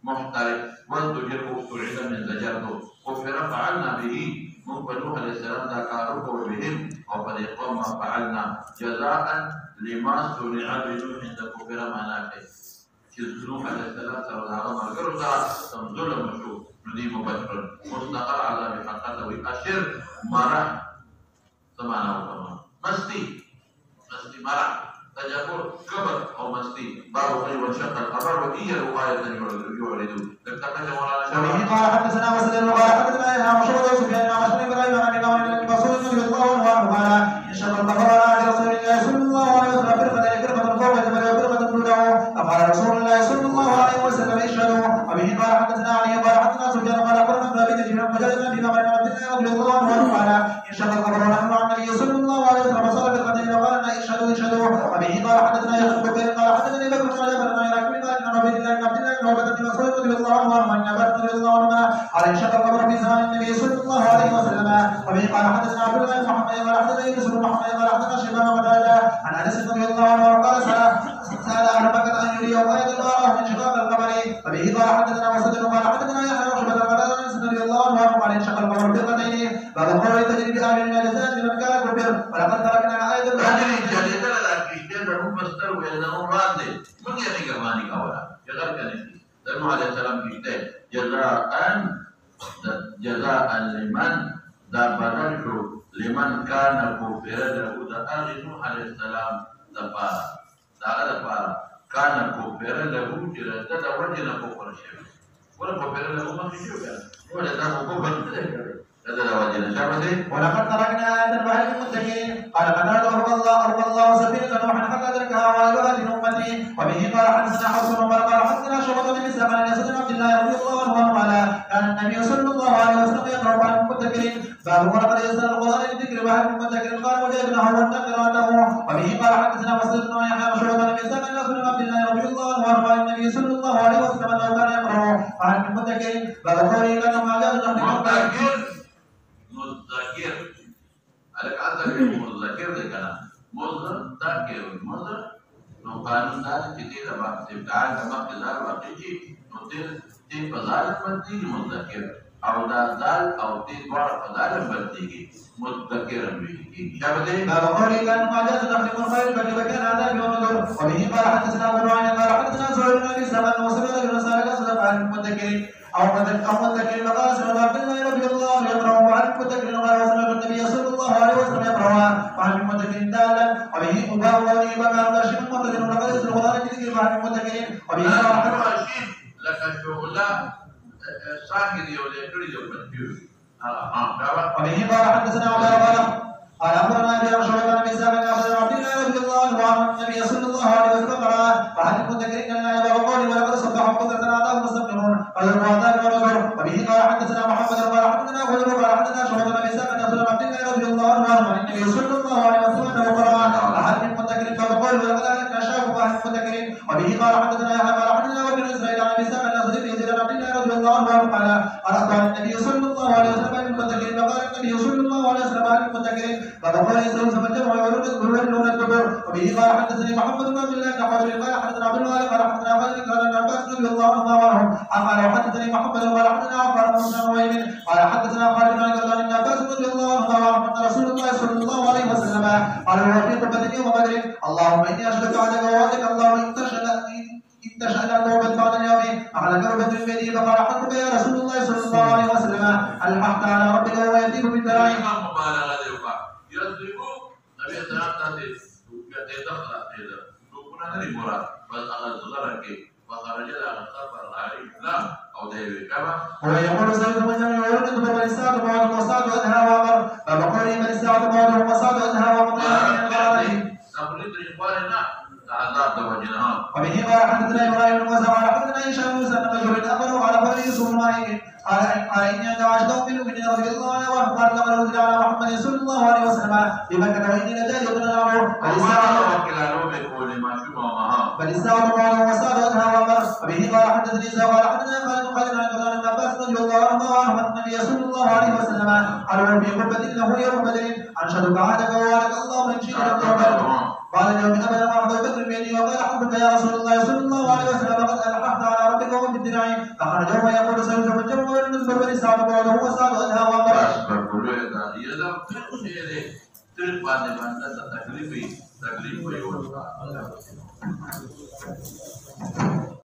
محترق والتجر سعيدا من زجرته كفر فعلنا به من نوح عليه السلام ذكرك بهم وفريقا ما فعلنا جزاء لما صنع بنوح عند كفر مناكه نوح عليه السلام سرزاها مرقرها تنزل مشروع نديم بشر مستقر على بحقته أشر مرح سمعنا وفرما مستي مرح تجبر كبر أو مستي باب غير وانشق القمر وإيا الوقاية يعرضون لكتبت مولانا قال حدثنا مسلم قال حدثنا إمام شعبة وسفيان عن مسلم إبراهيم عن أبي بكر بن مسعود رضي الله عنه قال انشق القمر على رسول الله صلى الله عليه وسلم فرقة فوق الجبل وفرقة دونه فقال رسول الله صلى الله عليه وسلم اشهدوا وبه قال حدثنا علي قال حدثنا سفيان قال أخبرنا ابن أبي نجم وجدنا في باب عبد الله رضي الله عنه قال انشق القمر ونحن عن النبي صلى الله عليه وسلم وصار فرقة وقال اشهدوا وبه قال حدثنا يحيى بن بكير قال حدثني بكر بن عجب بن عراك قال ان عبد الله بن عبد الله بن عبد بن مسعود رضي الله عنه وعن عباس رضي الله عنهما قال انشق القمر في زمان النبي صلى الله عليه وسلم وبه قال حدثنا عبد الله بن محمد قال حدثنا يونس بن محمد قال حدثنا شيبان وقتادة عن انس رضي الله عنه قال سأل اهل مكة ان يريهم آية الله من انشقاق القمر وبه قال حدثنا مسدد قال حدثنا يحيى وشعبة قال انس رضي الله عنه قال انشق القمر فرقتين باب القول تجري بآمن الجزاء لمن كان كفر ولقد تركنا آية مستر وينهم راضي من يعني كماني كولا جزاء كنيسي دنو عليه السلام كيته جزاء لمن دبرته لمن كان كفر له دعاء عليه السلام دبارا كان كفر له جرد وجنا كفر شيء ولا كفر له ما في شيء ولا كفر ولقد تركنا آية البحر المتكئين قال قد أرض الله سفينة نوح حتى تركها وائلها لأمتي وبه قال حدثنا حفص بن عمر قال حدثنا شعبة بن مسلم عن ياسر بن عبد الله رضي الله عنه قال كان النبي صلى الله عليه وسلم يقرأ عن المتكئين باب ولقد يسر القرآن لذكر بحر المتكئين قال وجدناه والنقراته وبه قال حدثنا مسلم بن يحيى وشعبة بن مسلم عن ياسر بن عبد الله رضي الله عنه قال النبي صلى الله عليه وسلم أنه كان يقرأ عن المتكئين باب قوله كان ما جاء مذكر ada kata muzakir dekana muzakir no kanun da kiti da ba tibdan da ma kizar wa kiti no ti fazal banti muzakir aw da zal aw ti dwar fazal banti muzakir bi shabde باب قوله كان ما جاء تحريم الخير فكان عذاب يوم الدور وبه قال حدثنا ابو نعيم قال حدثنا زهير بن ابي سلمة وسلمة بن سالك صدق عن المتكئين أو متكئين فقال سنة عبد الله رضي الله عنه يقرأ وعن المتكئين قال وسنة النبي صلى الله عليه وسلم يقرأ وعن المتكئين دالا وبه أباه وأبي بكر راشد مقتدر ولقد يسر القرآن بذكر وعن المتكئين وبه راشد لك شغلة sakit dia oleh kerja berjudi. وبه قال حدثنا عبد الله قال اخبرنا ابي رشيد بن ابي سعد بن عبد الله رضي الله عنه النبي صلى الله عليه وسلم قال فهل كنت كريما لا يبغى قولي ولقد صبحوا قدرة اعداء المستقيمون قال المعتاد والرجل وبه قال حدثنا محمد قال حدثنا ابو ذر قال حدثنا شعبة بن ابي سعد بن عبد الله رضي الله عنه عن النبي صلى الله عليه وسلم انه قال فهل من متكر فقول ولقد اهلكنا شاف فهل من متكر وبه قال حدثنا يحيى قال حدثنا ابو بن اسرائيل عن ابي سعد بن عبد الله رضي الله عنه قال اردت عن النبي صلى الله عليه وسلم ان المتكر فقال النبي صلى الله عليه وسلم عن المتكر فقال يسوع فجمع ويولون الدبر وبه قال حدثني محمد بن عبد الله بن حجر قال حدثنا عبد الله قال حدثنا خالد قال ابن عباس رضي الله عنه قال حدثني محمد قال حدثنا عفان بن نويم قال حدثنا خالد بن عبد الله بن عباس رضي الله عنه ان رسول الله صلى الله عليه وسلم قال هو في قبة يوم بدر اللهم اني اشهدك عليك ووعدك اللهم ان تشهد ان توبت بعد اليوم اهلك بدر بيدي فقال حقك يا رسول الله صلى الله عليه وسلم الحق على ربك وهو يأتيك بالدراهم Nabi Adam tadi juga tidak terlatih. Dukuna dari murah, pasal dolar lagi. Pakarnya dah kabar hari lah. Au dewi kama. ويقول سيد من يقول ان بني سعد بعض المصاد وانها وامر فبقول بني سعد بعض المصاد وانها وامر Namun itu yang nak ada wajah. وبه قال حدثنا ابراهيم بن موسى قال حدثنا هشام بن سلمة بن جبير اخبره على قول يوسف بن مالك قال اني اتعشت بالمؤمنين رضي الله عنه قال لقد نزل على محمد صلى الله عليه وسلم بمكة واني لجاري بن الامر فلسعد بعض وسعد وانها وامر وبه قال حدثني زيد قال حدثنا خالد عن عبد الله بن عباس رضي الله عنه ان النبي صلى الله عليه وسلم قال في قبة له يوم بدر انشدك عهدك ووعدك اللهم ان شئت لم قال اليوم ابدا واحد بكر بيدي وقال حبك يا رسول الله صلى الله عليه وسلم لقد الحقت على ربك وهو بالدراع فخرج وهو يقول سيوسف الجمع والنسبه بني سعد بعضه وسعد انها وامر taklif